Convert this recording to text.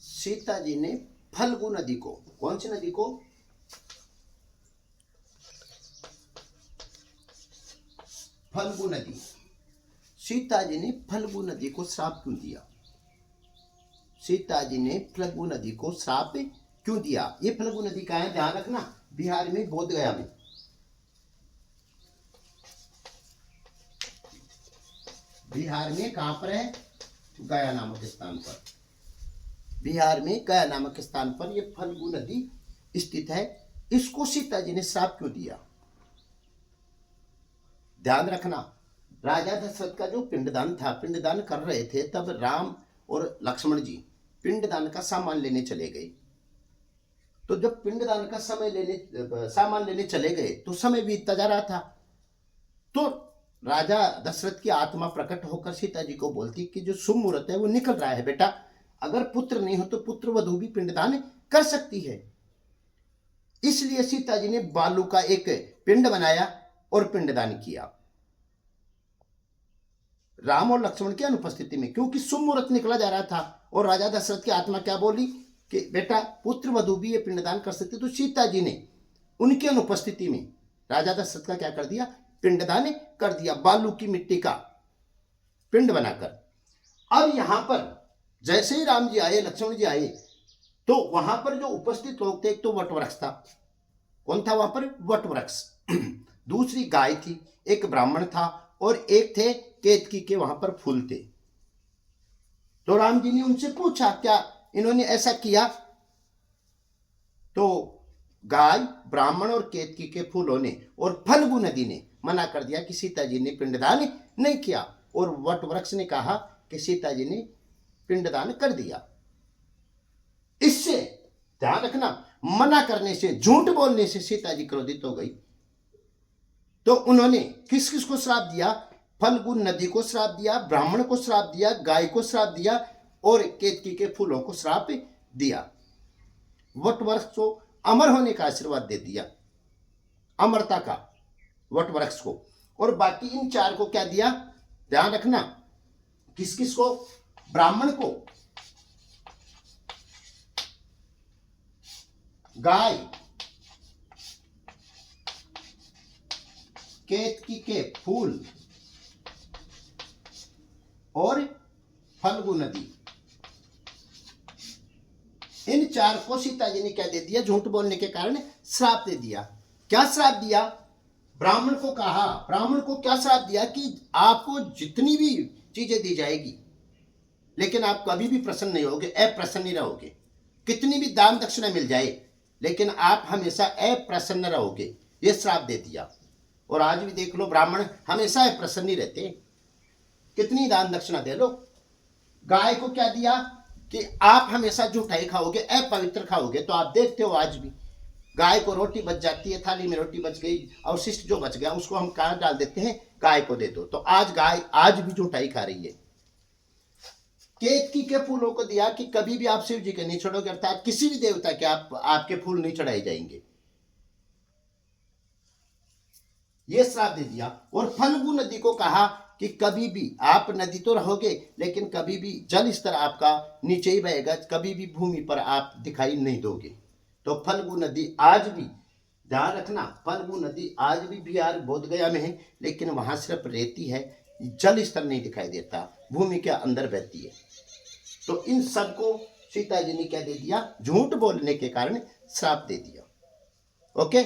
सीता जी ने फल्गु नदी को, कौन सी नदी को, फल्गु नदी, सीता जी ने फल्गु नदी को श्राप क्यों दिया? सीता जी ने फल्गु नदी को श्राप क्यों दिया? ये फल्गु नदी का है, ध्यान रखना, बिहार में, बोधगया में। बिहार में कहां पर है? गया नामक स्थान पर। बिहार में गया नामक स्थान पर यह फल्गु नदी स्थित है। इसको सीता जी ने श्राप क्यों दिया? ध्यान रखना, राजा दशरथ का जो पिंडदान था, पिंडदान कर रहे थे, तब राम और लक्ष्मण जी पिंडदान का सामान लेने चले गए। तो जब पिंडदान का सामान लेने चले गए तो समय बीतता जा रहा था। तो राजा दशरथ की आत्मा प्रकट होकर सीता जी को बोलती कि जो शुभ मुहूर्त है वो निकल रहा है बेटा, अगर पुत्र नहीं हो तो पुत्र वधू भी पिंडदान कर सकती है। इसलिए सीता जी ने बालू का एक पिंड बनाया और पिंडदान किया राम और लक्ष्मण की अनुपस्थिति में, क्योंकि शुभ मुहूर्त निकला जा रहा था। और राजा दशरथ की आत्मा क्या बोली कि बेटा पुत्र वधू भी ये पिंडदान कर सकती। तो सीता जी ने उनकी अनुपस्थिति में राजा दशरथ का क्या कर दिया? पिंडदान कर दिया, बालू की मिट्टी का पिंड बनाकर। अब यहां पर जैसे ही राम जी आए, लक्ष्मण जी आए, तो वहां पर जो उपस्थित लोग थे, एक तो वटवृक्ष था। कौन था वहां पर? वटवृक्ष। दूसरी गाय थी, एक ब्राह्मण था, और एक थे केतकी के वहां पर फूल थे। तो राम जी ने उनसे पूछा क्या इन्होंने ऐसा किया? तो गाय, ब्राह्मण और केतकी के फूलों ने और फल्गु नदी ने मना कर दिया कि सीता जी ने पिंडदान नहीं किया, और वटवृक्ष ने कहा कि सीता जी ने पिंडदान कर दिया। इससे ध्यान रखना, मना करने से, झूठ बोलने से सीता जी क्रोधित हो गई। तो उन्होंने किस किस को श्राप दिया? फल्गु नदी को श्राप दिया, ब्राह्मण को श्राप दिया, गाय को श्राप दिया, और केतकी के फूलों को श्राप दिया। वटवृक्ष को अमर होने का आशीर्वाद दे दिया, अमरता का, वटवृक्ष को। और बाकी इन चार को क्या दिया? ध्यान रखना, किस किस को? ब्राह्मण को, गाय, केतकी के फूल और फल्गु नदी, इन चार को सीता जी ने क्या दे दिया? झूठ बोलने के कारण श्राप दे दिया। क्या श्राप दिया? ब्राह्मण को कहा, ब्राह्मण को क्या श्राप दिया कि आपको जितनी भी चीजें दी जाएगी लेकिन आप कभी भी प्रसन्न नहीं होगे, अप्रसन्न ही रहोगे। कितनी भी दान दक्षिणा मिल जाए लेकिन आप हमेशा अप्रसन्न रहोगे, ये श्राप दे दिया। और आज भी देख लो, ब्राह्मण हमेशा अप्रसन्न ही रहते, कितनी दान दक्षिणा दे लो। गाय को क्या दिया कि आप हमेशा झूठाई खाओगे, अपवित्र खाओगे। तो आप देखते हो आज भी गाय को रोटी बच जाती है, थाली में रोटी बच गई, अवशिष्ट जो बच गया उसको हम कहां डाल देते हैं? गाय को दे दो। तो आज गाय आज भी झूठाई खा रही है। केतकी के फूलों को दिया कि कभी भी आप शिव जी के नहीं छोड़ोगे, अर्थात किसी भी देवता के आपके फूल नहीं चढ़ाए जाएंगे, ये श्राप दे दिया। और फल्गु नदी को कहा कि कभी भी आप नदी तो रहोगे लेकिन कभी भी जल स्तर आपका नीचे ही बहेगा, कभी भी भूमि पर आप दिखाई नहीं दोगे। तो फल्गु नदी आज भी, ध्यान रखना, फल्गु नदी आज भी बिहार बोधगया में है, लेकिन वहां सिर्फ रेती है, जल स्तर नहीं दिखाई देता, भूमि के अंदर बहती है। तो इन सबको सीता जी ने क्या दे दिया? झूठ बोलने के कारण श्राप दे दिया। ओके।